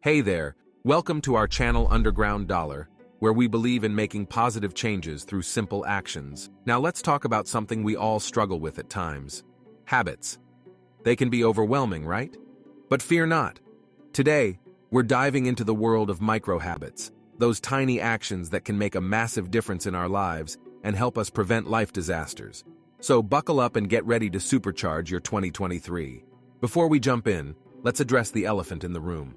Hey there, welcome to our channel Underground Dollar, where we believe in making positive changes through simple actions. Now let's talk about something we all struggle with at times. Habits. They can be overwhelming, right? But fear not. Today, we're diving into the world of micro-habits, those tiny actions that can make a massive difference in our lives and help us prevent life disasters. So buckle up and get ready to supercharge your 2023. Before we jump in, let's address the elephant in the room.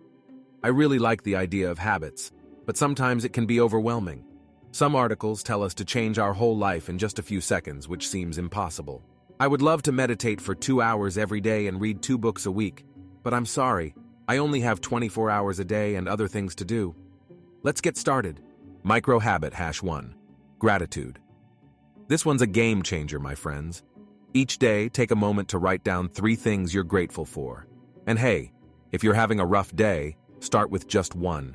I really like the idea of habits, but sometimes it can be overwhelming. Some articles tell us to change our whole life in just a few seconds, which seems impossible. I would love to meditate for 2 hours every day and read 2 books a week, but I'm sorry, I only have 24 hours a day and other things to do. Let's get started. Micro-habit #1. Gratitude. This one's a game changer, my friends. Each day, take a moment to write down 3 things you're grateful for. And hey, if you're having a rough day, start with just 1.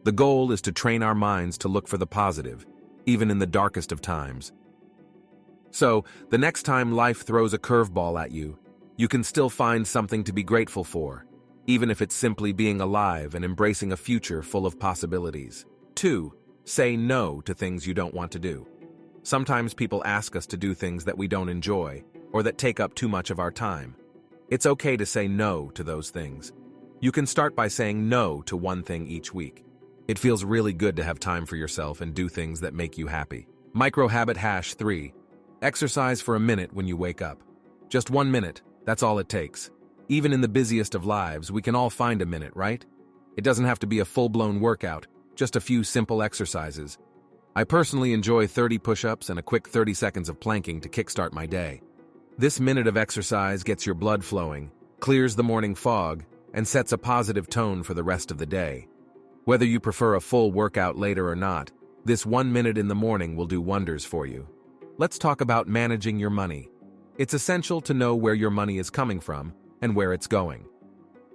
The goal is to train our minds to look for the positive, even in the darkest of times. So, the next time life throws a curveball at you, you can still find something to be grateful for, even if it's simply being alive and embracing a future full of possibilities. 2. Say no to things you don't want to do. Sometimes people ask us to do things that we don't enjoy, or that take up too much of our time. It's okay to say no to those things. You can start by saying no to 1 thing each week. It feels really good to have time for yourself and do things that make you happy. Micro-habit #3. Exercise for a minute when you wake up. Just 1 minute, that's all it takes. Even in the busiest of lives, we can all find a minute, right? It doesn't have to be a full-blown workout, just a few simple exercises. I personally enjoy 30 push-ups and a quick 30 seconds of planking to kickstart my day. This minute of exercise gets your blood flowing, clears the morning fog, and sets a positive tone for the rest of the day. Whether you prefer a full workout later or not, this 1 minute in the morning will do wonders for you. Let's talk about managing your money. It's essential to know where your money is coming from and where it's going.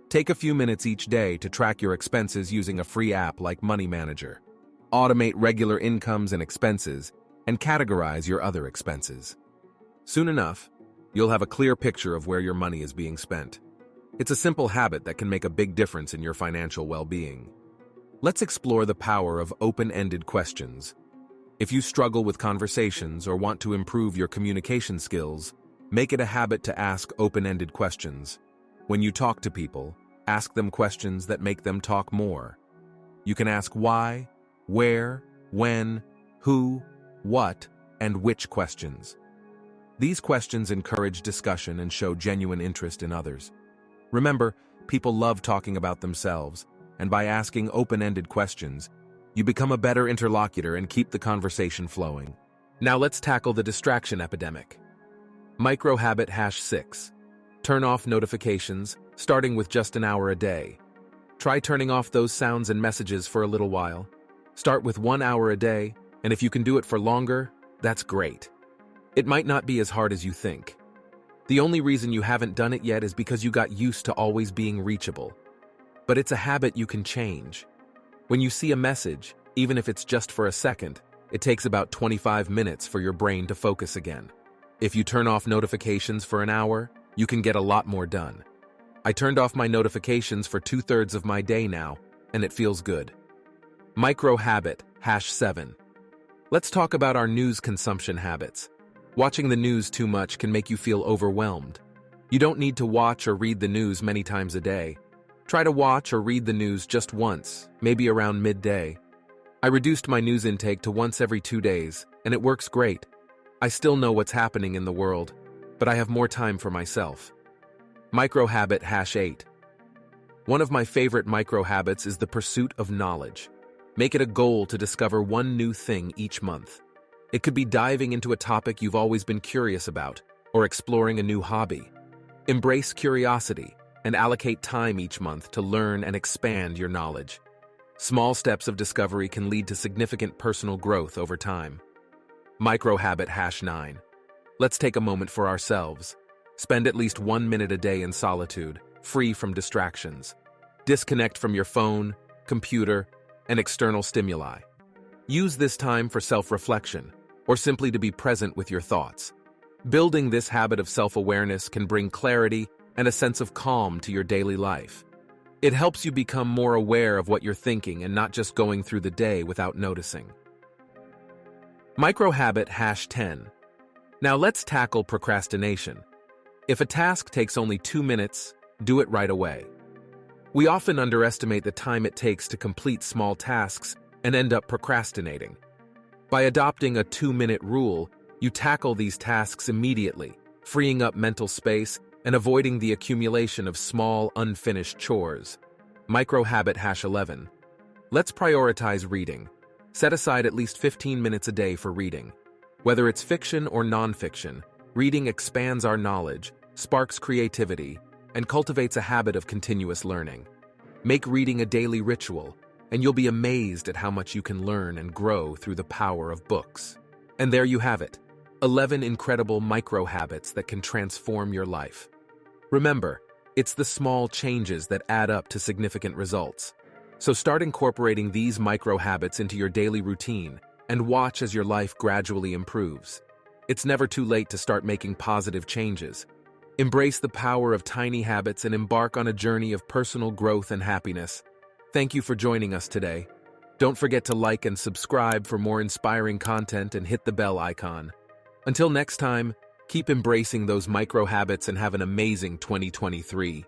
Take a few minutes each day to track your expenses using a free app like Money Manager. Automate regular incomes and expenses, and categorize your other expenses. Soon enough, you'll have a clear picture of where your money is being spent. It's a simple habit that can make a big difference in your financial well-being. Let's explore the power of open-ended questions. If you struggle with conversations or want to improve your communication skills, make it a habit to ask open-ended questions. When you talk to people, ask them questions that make them talk more. You can ask why, where, when, who, what, and which questions. These questions encourage discussion and show genuine interest in others. Remember, people love talking about themselves, and by asking open-ended questions, you become a better interlocutor and keep the conversation flowing. Now let's tackle the distraction epidemic. Micro-habit #6. Turn off notifications, starting with just an hour a day. Try turning off those sounds and messages for a little while. Start with 1 hour a day, and if you can do it for longer, that's great. It might not be as hard as you think. The only reason you haven't done it yet is because you got used to always being reachable. But it's a habit you can change. When you see a message, even if it's just for a second, it takes about 25 minutes for your brain to focus again. If you turn off notifications for an hour, you can get a lot more done. I turned off my notifications for 2/3 of my day now, and it feels good. Micro-habit #7. Let's talk about our news consumption habits. Watching the news too much can make you feel overwhelmed. You don't need to watch or read the news many times a day. Try to watch or read the news just once, maybe around midday. I reduced my news intake to once every 2 days, and it works great. I still know what's happening in the world, but I have more time for myself. Micro-habit #8. One of my favorite micro-habits is the pursuit of knowledge. Make it a goal to discover 1 new thing each month. It could be diving into a topic you've always been curious about, or exploring a new hobby. Embrace curiosity and allocate time each month to learn and expand your knowledge. Small steps of discovery can lead to significant personal growth over time. Micro-habit #9. Let's take a moment for ourselves. Spend at least 1 minute a day in solitude, free from distractions. Disconnect from your phone, computer, and external stimuli. Use this time for self-reflection, or simply to be present with your thoughts. Building this habit of self-awareness can bring clarity and a sense of calm to your daily life. It helps you become more aware of what you're thinking and not just going through the day without noticing. Microhabit #10. Now let's tackle procrastination. If a task takes only 2 minutes, do it right away. We often underestimate the time it takes to complete small tasks and end up procrastinating. By adopting a 2-minute rule, you tackle these tasks immediately, freeing up mental space and avoiding the accumulation of small, unfinished chores. Microhabit #11. Let's prioritize reading. Set aside at least 15 minutes a day for reading. Whether it's fiction or nonfiction, reading expands our knowledge, sparks creativity, and cultivates a habit of continuous learning. Make reading a daily ritual, and you'll be amazed at how much you can learn and grow through the power of books. And there you have it, 11 incredible micro-habits that can transform your life. Remember, it's the small changes that add up to significant results. So start incorporating these micro-habits into your daily routine and watch as your life gradually improves. It's never too late to start making positive changes. Embrace the power of tiny habits and embark on a journey of personal growth and happiness. Thank you for joining us today. Don't forget to like and subscribe for more inspiring content and hit the bell icon. Until next time, keep embracing those micro habits and have an amazing 2023.